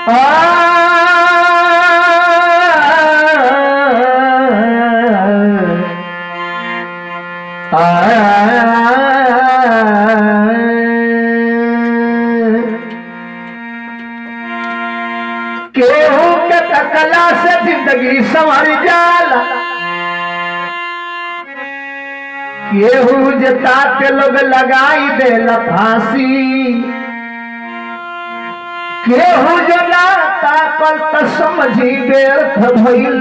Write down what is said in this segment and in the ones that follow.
केहू के तकला से जिंदगी संवर जाला, केहू जता के लोग लगाई देला फांसी, केहू जो ना ताकल त समझी व्यर्थ भइल,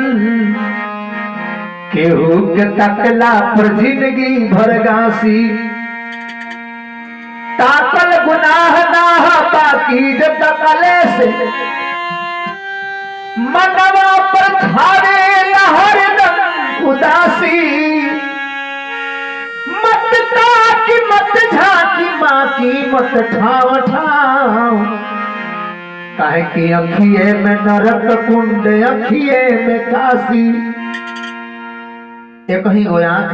केहू के तकला पर जिंदगी भर गांसी। ताकल गुनाह ना बाकी जो तकले से मनवा पर छाड़े हरदम उदासी। मत ताकी मत झांकी माँ की मत ठाव ठाव, काहे की अखिए में नरक कुंड अखिए में काशी। एक ही गो आंख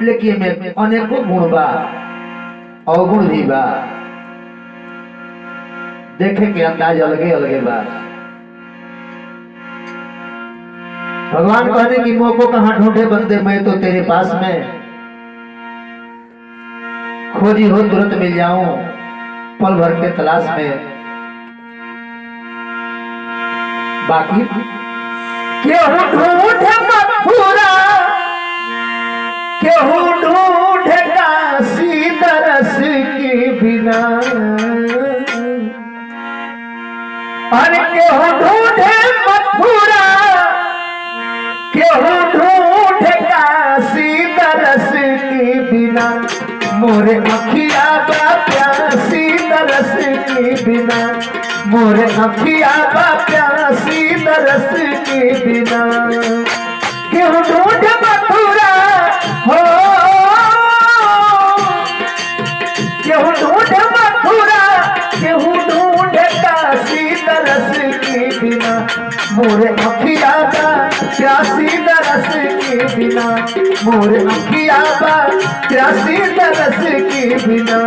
लेकिन में अनेकों गुण बा, अवगुण भी बा, देखे के अंदाज अलगे अलगे बा। भगवान कहने की मोह को कहां ढूंढे बंदे, मैं तो तेरे पास में खोजी हो तुरंत मिल जाऊं, पल भर के तलाश में। बाकी केहू ढूंढे मथुरा, केहू ढूंढे काशी दरस के बिना, अरे केहू ढूंढे मथुरा, केहू ढूंढे काशी दरस के बिना। मोरे अखिया बा प्यासी दरस के बिना, मोरे अखिया बा प्यासी दरस के बिना। केहू ढूंढे मथुरा हो, केहू ढूंढे मथुरा, केहू ढूंढे काशी दरस के बिना। मोरे अखिया बा प्यासी दरस के बिना, मोरे अखिया बा प्यासी दरस के बिना।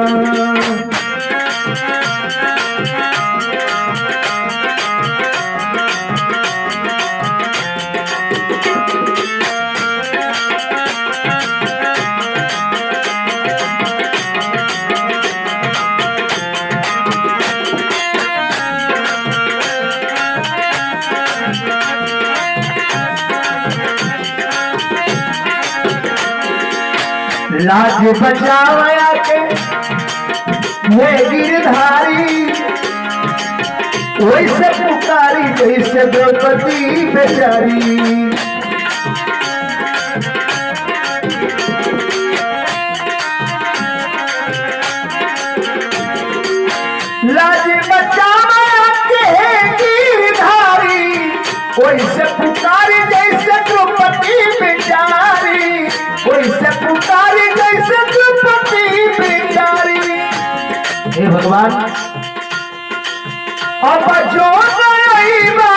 लाज बचावया के हे गिरधारी, वैसे पुकारी जैसे द्रौपदी बेचारी। लाज बचावया के हे गिरधारी, वैसे पुकारी जैसे द्रौपदी बेचारी, वैसे पुकारी जैसे द्रौपदी बेचारी। हे भगवान अब जो नईबा,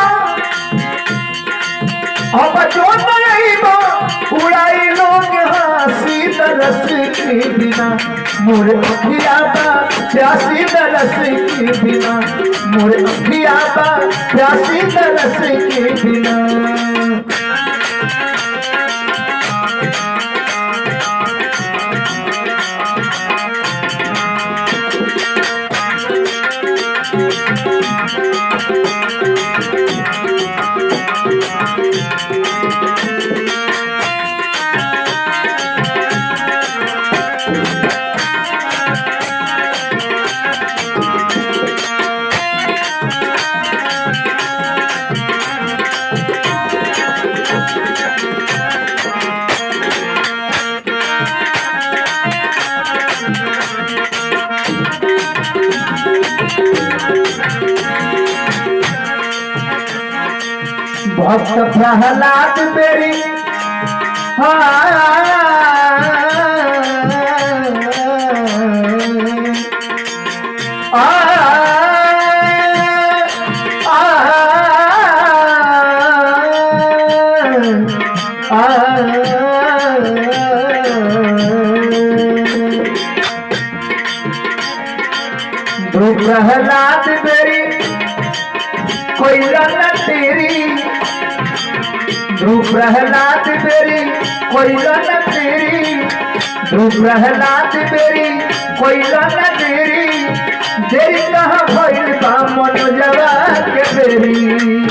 अब जो नईबा उड़ाई लोग हंसी दरस के बिना। मोरे अखिया बा प्यासी दरस के बिना, मोरे अखिया बा प्यासी दरस के बिना। भक्त प्रहलाद मेरी ध्रुव प्रहलाद मेरी कोई न तेरी, ध्रुव प्रहलाद मेरी कोई न तेरी, ध्रुव प्रहलाद मेरी कोई न तेरी, देरी कहाँ भइल बा मनोजवा के बेरी।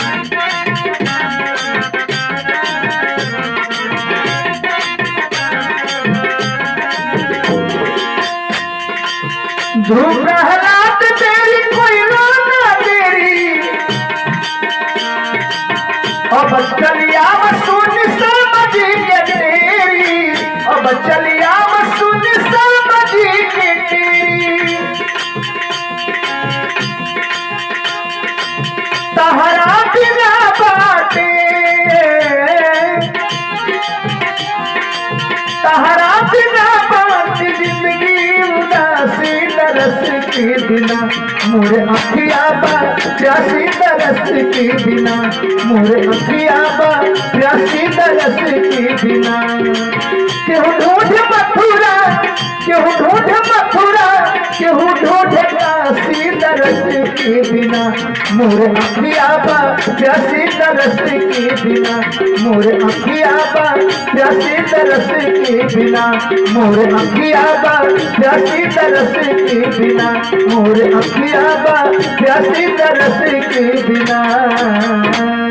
ध्रुव प्रहलाद तेरी कोई ना तेरी, अब चलिया सुन समझी के तेरी, अब चलिया सुन समझी के तेरी, तहरा बिना बाटे, तहरा बिना बाटे जिंदगी उदासी तरस के बिना, मोरे अखिया बा प्यासी तरस के बिना, मोरे अखिया बा प्यासी तरस के बिना। केहू ढूंढ मथुरा, केहू ढूंढ मथुरा, केहू ढूंढ काशी तरस के बिना, मोरे अखिया बा प्यासी तरस के बिना, मोरे अखिया बा प्यासी तरस के बिना, मोरे अखिया बा प्यासी तरस के बिना, मोरे अखिया बा प्यासी तरस के बिना।